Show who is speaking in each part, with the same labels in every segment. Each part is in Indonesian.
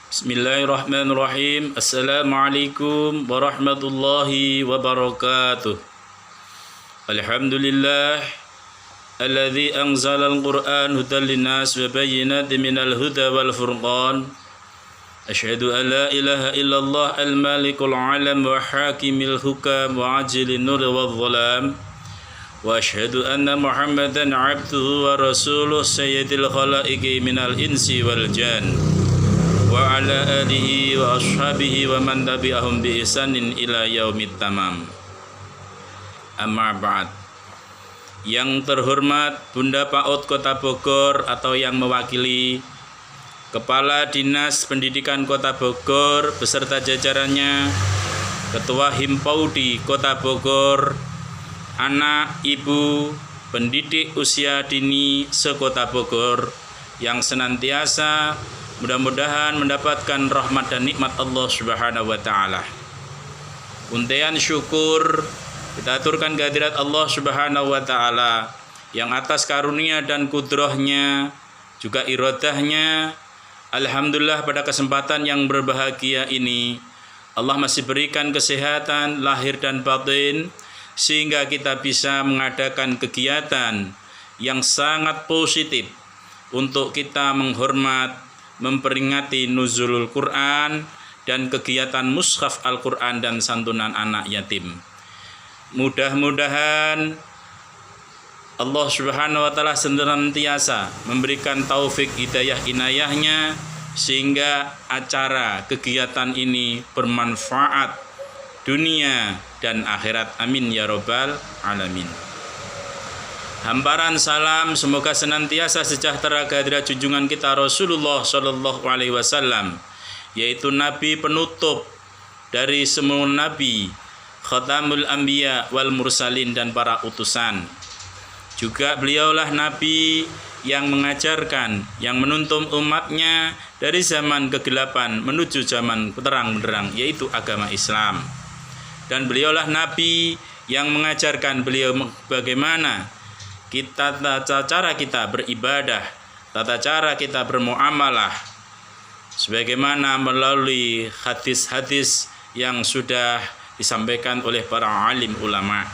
Speaker 1: Bismillahirrahmanirrahim. Assalamualaikum warahmatullahi wabarakatuh. Alhamdulillah alladzi anzala al-Qur'an hudan linnas wa bayyinatin minal huda wal furqan. Asyhadu an la ilaha illallah al-malikul alam wa hakimil hukam wa ajilin nur wal zalam. Wa asyhadu anna Muhammadan abduhu wa rasuluh sayyidil khalaiqi minal insi wal jan. Wa ala alihi wa ashabihi wa man tabi'ahum bi ihsanin ila yaumit tamam. Amma ba'd. Yang terhormat Bunda PAUD Kota Bogor atau yang mewakili Kepala Dinas Pendidikan Kota Bogor beserta jajarannya, Ketua Himpoudi Kota Bogor, anak, ibu, pendidik usia dini se-Kota Bogor yang senantiasa mudah-mudahan mendapatkan rahmat dan nikmat Allah Subhanahu wa taala. Untayan syukur kita aturkan kehadirat Allah Subhanahu wa taala yang atas karunia dan kudrahnya juga iradahnya. Alhamdulillah pada kesempatan yang berbahagia ini Allah masih berikan kesehatan lahir dan batin sehingga kita bisa mengadakan kegiatan yang sangat positif untuk kita menghormat, memperingati nuzulul Quran dan kegiatan mushaf Al-Quran dan santunan anak yatim. Mudah-mudahan Allah Subhanahu wa taala senantiasa memberikan taufik hidayah inayahnya sehingga acara kegiatan ini bermanfaat dunia dan akhirat. Amin ya rabbal alamin. Hamparan salam semoga senantiasa sejahtera kehadirat junjungan kita Rasulullah Shallallahu Alaihi Wasallam, yaitu Nabi penutup dari semua Nabi, Khatamul Anbiya wal Mursalin dan para utusan. Juga beliaulah Nabi yang mengajarkan, yang menuntun umatnya dari zaman kegelapan menuju zaman terang benderang, yaitu agama Islam. Dan beliaulah Nabi yang mengajarkan beliau bagaimana tata cara kita beribadah, tata cara kita bermuamalah, sebagaimana melalui hadis-hadis yang sudah disampaikan oleh para alim ulama.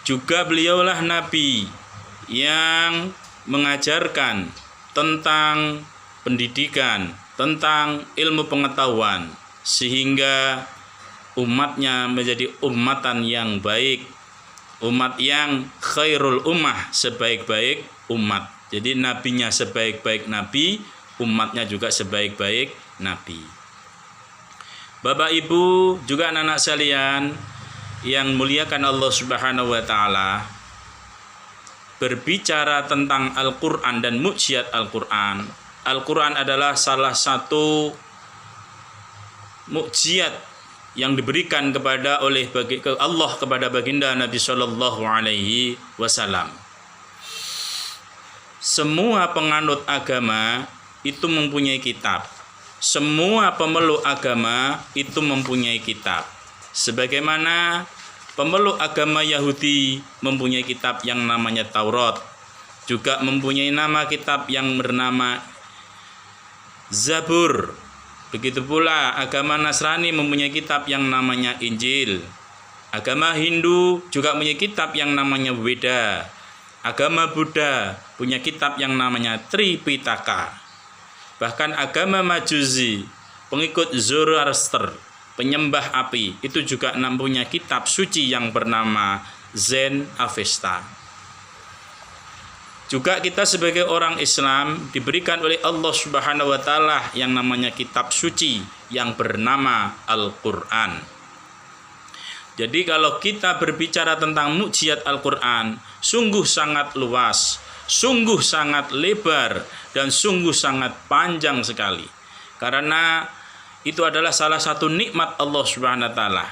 Speaker 1: Juga beliaulah Nabi yang mengajarkan tentang pendidikan, tentang ilmu pengetahuan, sehingga umatnya menjadi umatan yang baik, umat yang khairul ummah, sebaik-baik umat. Jadi nabinya sebaik-baik nabi, umatnya juga sebaik-baik nabi. Bapak Ibu juga anak-anak sekalian yang muliakan Allah Subhanahu wa taala, berbicara tentang Al-Qur'an dan mukjizat Al-Qur'an. Al-Qur'an adalah salah satu mukjizat yang diberikan kepada Allah kepada baginda Nabi Shallallahu Alaihi Wasallam. Semua penganut agama itu mempunyai kitab. Semua pemeluk agama itu mempunyai kitab. Sebagaimana pemeluk agama Yahudi mempunyai kitab yang namanya Taurat, juga mempunyai nama kitab yang bernama Zabur. Begitu pula agama Nasrani mempunyai kitab yang namanya Injil. Agama Hindu juga mempunyai kitab yang namanya Weda. Agama Buddha punya kitab yang namanya Tripitaka. Bahkan agama Majusi, pengikut Zoroaster, penyembah api, itu juga mempunyai kitab suci yang bernama Zen Avesta. Juga kita sebagai orang Islam diberikan oleh Allah Subhanahu wa taala yang namanya kitab suci yang bernama Al-Qur'an. Jadi kalau kita berbicara tentang mukjizat Al-Qur'an, sungguh sangat luas, sungguh sangat lebar, dan sungguh sangat panjang sekali. Karena itu adalah salah satu nikmat Allah Subhanahu wa taala.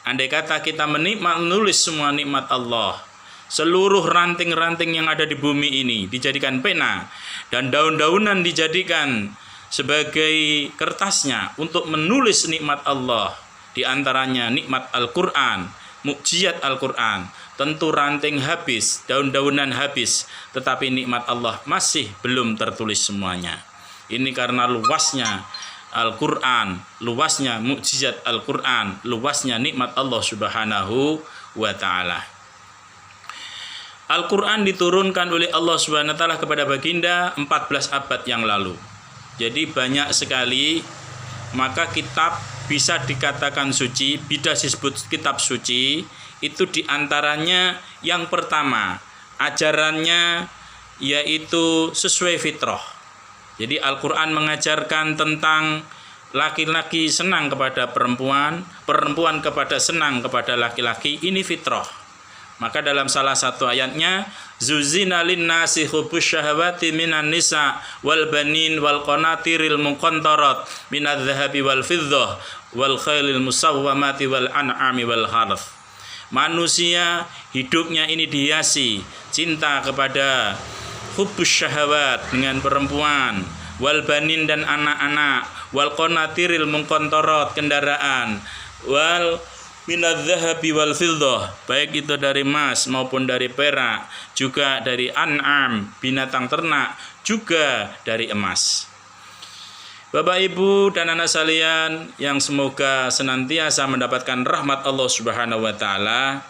Speaker 1: Andai kata kita menulis semua nikmat Allah, seluruh ranting-ranting yang ada di bumi ini dijadikan pena dan daun-daunan dijadikan sebagai kertasnya untuk menulis nikmat Allah, di antaranya nikmat Al-Qur'an, mukjizat Al-Qur'an. Tentu ranting habis, daun-daunan habis, tetapi nikmat Allah masih belum tertulis semuanya. Ini karena luasnya Al-Quran, luasnya mukjizat Al-Quran, luasnya nikmat Allah Subhanahu wa ta'ala. Al-Quran diturunkan oleh Allah Subhanahu wa ta'ala kepada baginda 14 abad yang lalu. Jadi banyak sekali, maka kitab bisa dikatakan suci, bisa disebut kitab suci. Itu diantaranya yang pertama, ajarannya yaitu sesuai fitrah. Jadi Al-Quran mengajarkan tentang laki-laki senang kepada perempuan, perempuan senang kepada laki-laki, ini fitrah. Maka dalam salah satu ayatnya, zuzina linnasi hubbus syahawati minan nisa wal banin wal qanatiril muqantarat minadz zahabi wal fiddah wal khailil musawwamati wal an'ami wal harth. Manusia hidupnya ini dihiasi cinta kepada hubbus syahawat dengan perempuan, wal banin dan anak-anak, wal qanatiril muqantarat kendaraan, wal minadz zahabi wal fiddah, baik itu dari emas maupun dari perak, juga dari an'am binatang ternak, juga dari emas. Bapak Ibu dan anak sekalian yang semoga senantiasa mendapatkan rahmat Allah Subhanahu wa taala.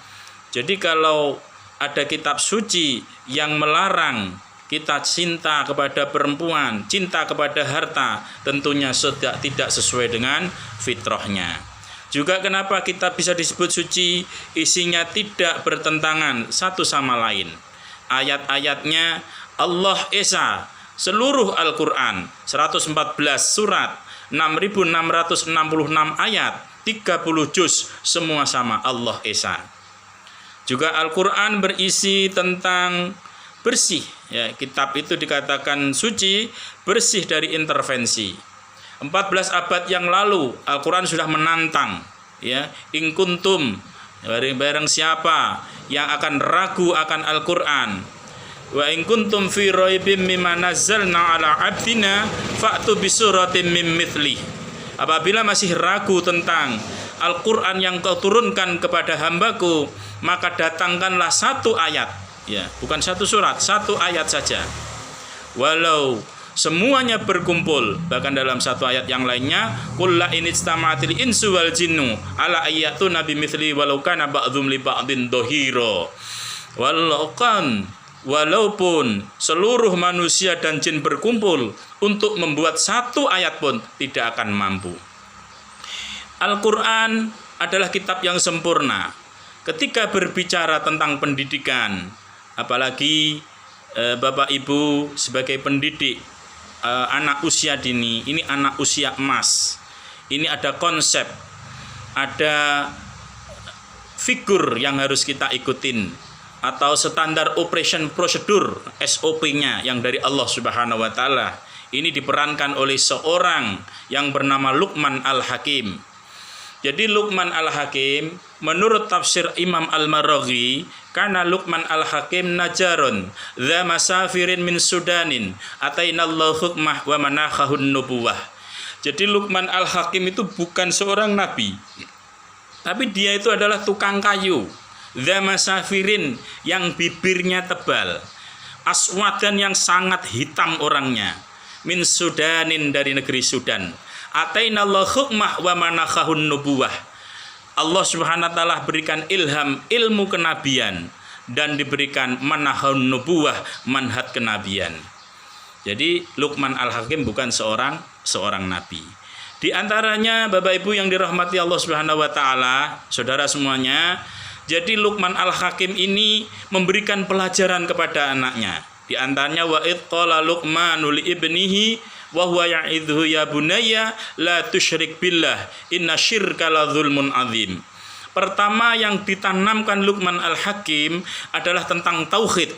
Speaker 1: Jadi kalau ada kitab suci yang melarang kita cinta kepada perempuan, cinta kepada harta, tentunya tidak sesuai dengan fitrahnya. Juga kenapa kita bisa disebut suci, isinya tidak bertentangan satu sama lain. Ayat-ayatnya Allah Esa, seluruh Al-Quran, 114 surat, 6.666 ayat, 30 juz, semua sama Allah Esa. Juga Al-Quran berisi tentang bersih, ya, kitab itu dikatakan suci, bersih dari intervensi. 14 abad yang lalu Al-Quran sudah menantang, ya, in kuntum, barang siapa yang akan ragu akan Al-Quran, wa in kuntum fi raibim mimma nazzalna ala abdina fa'tu bi suratin mim mithli. Apabila masih ragu tentang Al-Quran yang kau turunkan kepada hambaku, maka datangkanlah satu ayat, ya, bukan satu surat, satu ayat saja. Walau semuanya berkumpul, bahkan dalam satu ayat yang lainnya, qul la in istama'atil insu wal jinnu ala ayatuna bimithli walau kana ba'dhum li ba'din dhahira. Walaupun seluruh manusia dan jin berkumpul untuk membuat satu ayat pun tidak akan mampu. Al-Quran adalah kitab yang sempurna. Ketika berbicara tentang pendidikan, apalagi Bapak Ibu sebagai pendidik anak usia dini, ini anak usia emas. Ini ada konsep, ada figur yang harus kita ikutin, atau standar operation prosedur SOP-nya yang dari Allah Subhanahu wa taala. Ini diperankan oleh seorang yang bernama Luqman Al-Hakim. Jadi Luqman Al-Hakim, menurut tafsir Imam Al-Maraghi, karena Luqman Al-Hakim najarun dza masafirin min Sudanin atainallahu hukmah wa manakhahun nubuwah. Jadi Luqman Al-Hakim itu bukan seorang nabi, tapi dia itu adalah tukang kayu. Dza masafirin, yang bibirnya tebal, aswadan yang sangat hitam orangnya, min Sudanin, dari negeri Sudan. Atainallahu hukmah wa manakhahun nubuwah. Allah Subhanahu wa taala berikan ilham ilmu kenabian dan diberikan manahun nubuwah, manhat kenabian. Jadi Luqman Al-Hakim bukan seorang nabi. Di antaranya Bapak Ibu yang dirahmati Allah Subhanahu wa taala, saudara semuanya, jadi Luqman Al-Hakim ini memberikan pelajaran kepada anaknya. Di antaranya wa id qala Luqmanu li ibnihi wa huwa ya'idhu ya bunayya la tusyrik billah inna syirka la dzulmun adzim. Pertama yang ditanamkan Luqman Al-Hakim adalah tentang tauhid.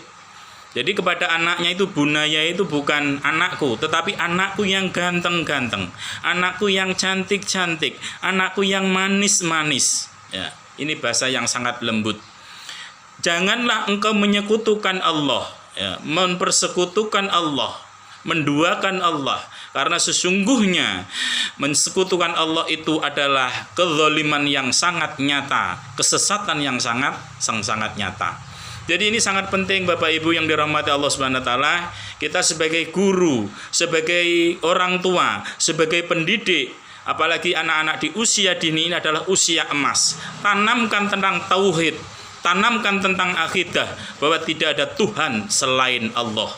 Speaker 1: Jadi kepada anaknya itu, bunaya itu bukan anakku, tetapi anakku yang ganteng-ganteng, anakku yang cantik-cantik, anakku yang manis-manis. Ya, ini bahasa yang sangat lembut. Janganlah engkau menyekutukan Allah, ya, mempersekutukan Allah, menduakan Allah, karena sesungguhnya mensekutukan Allah itu adalah kezaliman yang sangat nyata, kesesatan yang sangat nyata. Jadi ini sangat penting Bapak Ibu yang dirahmati Allah Subhanahu wa taala, kita sebagai guru, sebagai orang tua, sebagai pendidik, apalagi anak-anak di usia dini ini adalah usia emas. Tanamkan tentang tauhid, tanamkan tentang akidah bahwa tidak ada Tuhan selain Allah.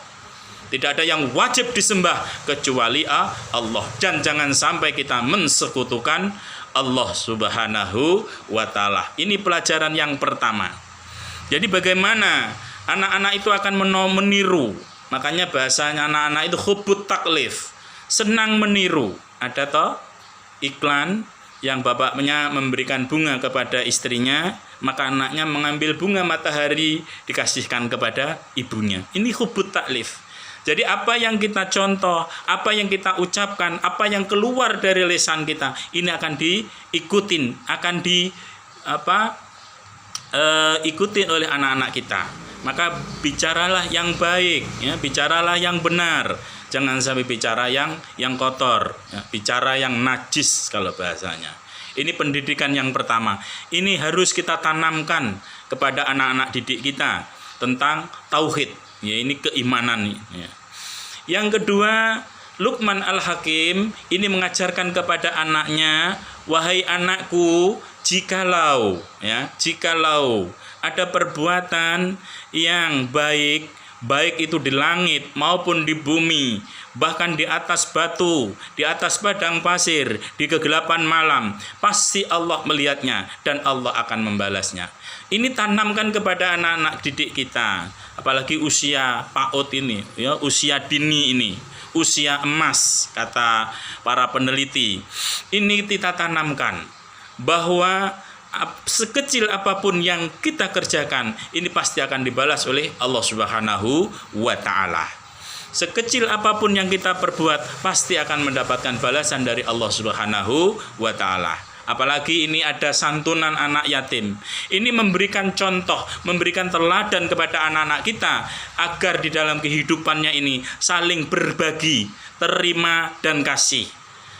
Speaker 1: Tidak ada yang wajib disembah kecuali Allah, dan jangan sampai kita mensekutukan Allah Subhanahu wa taala. Ini pelajaran yang pertama. Jadi bagaimana anak-anak itu akan meniru. Makanya bahasanya anak-anak itu hubbut taklif, senang meniru. Ada toh iklan yang bapaknya memberikan bunga kepada istrinya, maka anaknya mengambil bunga matahari dikasihkan kepada ibunya. Ini hubbut taklif. Jadi apa yang kita contoh, apa yang kita ucapkan, apa yang keluar dari lisan kita, ini akan diikutin, akan ikutin oleh anak-anak kita. Maka bicaralah yang baik, ya, bicaralah yang benar. Jangan sampai bicara yang kotor, ya, bicara yang najis kalau bahasanya. Ini pendidikan yang pertama. Ini harus kita tanamkan kepada anak-anak didik kita tentang tauhid. Ya, ini keimanan. Ya. Yang kedua, Luqman Al-Hakim ini mengajarkan kepada anaknya, wahai anakku, jikalau ada perbuatan yang baik itu di langit maupun di bumi, bahkan di atas batu, di atas padang pasir, di kegelapan malam, pasti Allah melihatnya dan Allah akan membalasnya. Ini tanamkan kepada anak-anak didik kita, apalagi usia PAUD ini, ya, usia dini ini, usia emas kata para peneliti. Ini kita tanamkan bahwa sekecil apapun yang kita kerjakan, ini pasti akan dibalas oleh Allah Subhanahu wa taala. Sekecil apapun yang kita perbuat, pasti akan mendapatkan balasan dari Allah Subhanahu wa taala. Apalagi ini ada santunan anak yatim. Ini memberikan contoh, memberikan teladan kepada anak-anak kita agar di dalam kehidupannya ini saling berbagi, terima dan kasih.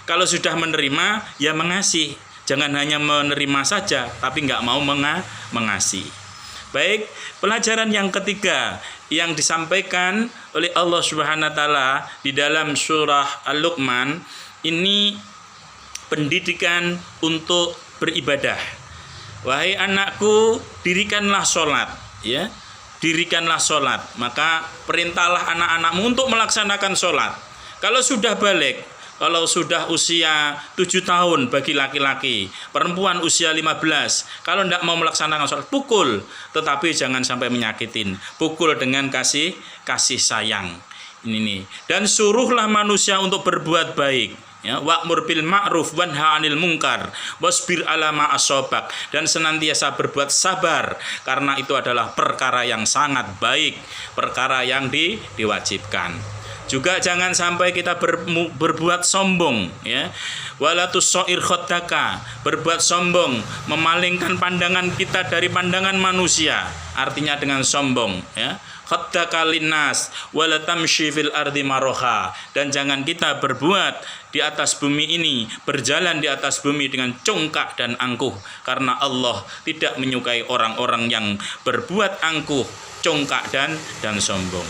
Speaker 1: Kalau sudah menerima, ya mengasihi. Jangan hanya menerima saja, tapi nggak mau mengasihi. Baik, pelajaran yang ketiga yang disampaikan oleh Allah Subhanahu wa taala di dalam surah Al-Luqman, ini pendidikan untuk beribadah. Wahai anakku, dirikanlah sholat, ya, dirikanlah sholat. Maka perintahlah anak-anakmu untuk melaksanakan sholat. Kalau sudah balik, kalau sudah usia 7 tahun bagi laki-laki, perempuan usia 15, kalau tidak mau melaksanakan sholat, pukul. Tetapi jangan sampai menyakitin. Pukul dengan kasih sayang. Ini nih. Dan suruhlah manusia untuk berbuat baik. Ya, wa'mur bil ma'ruf wanha 'anil munkar wasbir 'ala ma asobak, dan senantiasa berbuat sabar karena itu adalah perkara yang sangat baik, perkara yang diwajibkan. Juga jangan sampai kita berbuat sombong, ya. Wala tusair khaddaka, berbuat sombong, memalingkan pandangan kita dari pandangan manusia, artinya dengan sombong, ya. Khaddaka linnas wala tamshi fil ardi maroha, dan jangan kita berbuat di atas bumi ini, berjalan di atas bumi dengan congkak dan angkuh, karena Allah tidak menyukai orang-orang yang berbuat angkuh, congkak dan sombong.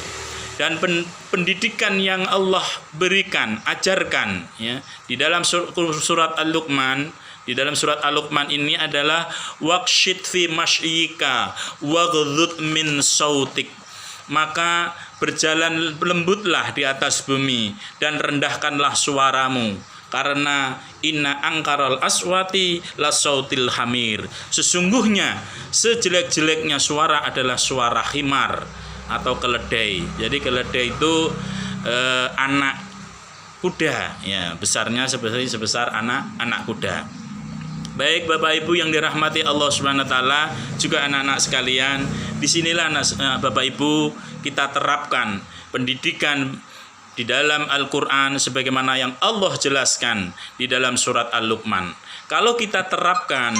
Speaker 1: Dan pendidikan yang Allah berikan, ajarkan, ya, di dalam surat Al-Luqman, di dalam surat Al-Luqman ini adalah waqshid fi mashyika waghdud min sautik. Maka berjalan lembutlah di atas bumi dan rendahkanlah suaramu, karena inna angkaral aswati lasautil hamir. Sesungguhnya sejelek-jeleknya suara adalah suara himar atau keledai. Jadi keledai itu anak kuda, ya, besarnya sebesar anak kuda. Baik Bapak Ibu yang dirahmati Allah Subhanahu wa taala, juga anak-anak sekalian, disinilah Bapak Ibu kita terapkan pendidikan di dalam Al-Qur'an sebagaimana yang Allah jelaskan di dalam surat Al-Luqman. Kalau kita terapkan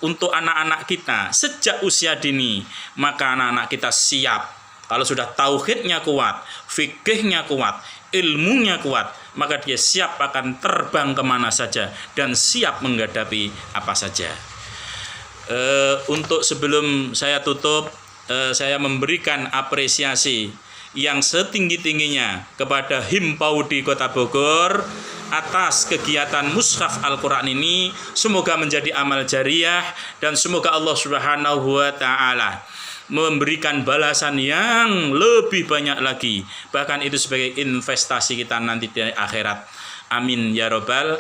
Speaker 1: untuk anak-anak kita sejak usia dini, maka anak-anak kita siap. Kalau sudah tauhidnya kuat, fikihnya kuat, ilmunya kuat, maka dia siap akan terbang kemana saja dan siap menghadapi apa saja. Untuk sebelum saya tutup, saya memberikan apresiasi yang setinggi-tingginya kepada Himpaudi Kota Bogor atas kegiatan Mushaf Al-Quran ini. Semoga menjadi amal jariah dan semoga Allah Subhanahu wa Ta'ala memberikan balasan yang lebih banyak lagi, bahkan itu sebagai investasi kita nanti di akhirat. Amin ya robbal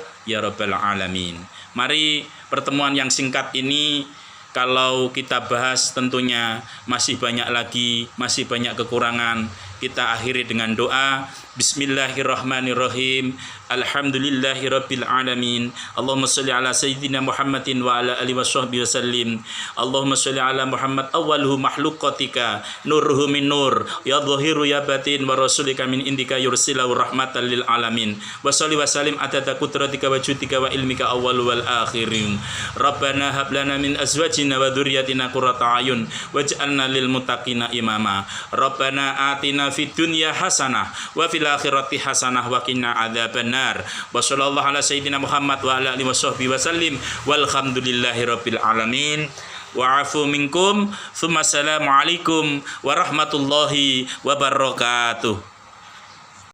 Speaker 1: alamin. Mari pertemuan yang singkat ini, kalau kita bahas tentunya masih banyak lagi, masih banyak kekurangan. Kita akhiri dengan doa. Bismillahirrahmanirrahim. Alhamdulillahirabbil alamin. Allahumma shalli ala sayyidina Muhammadin wa ala alihi washabbihi wasallim. Allahumma shalli ala Muhammad awwaluhu makhluqatika nuruhu min nur ya dhahiru ya batin wa rasulika min indika yursilahu rahmatan lil alamin. Wa shalli wa sallim adada qudratika wa judika wa ilmika awwal wal akhirin. Rabbana hab lana min azwajina wa dzurriyyatina qurrata ayun waj'alna lil muttaqina imama. Rabbana atina fid dunya hasanah wa fil akhirati hasanah wa qina adzabannar. Wa sallallahu ala sayyidina Muhammad wa ala alihi washabbihi wasallim walhamdulillahi rabbil alamin. Wa afu minkum. Tsumma assalamu alaikum warahmatullahi wabarakatuh.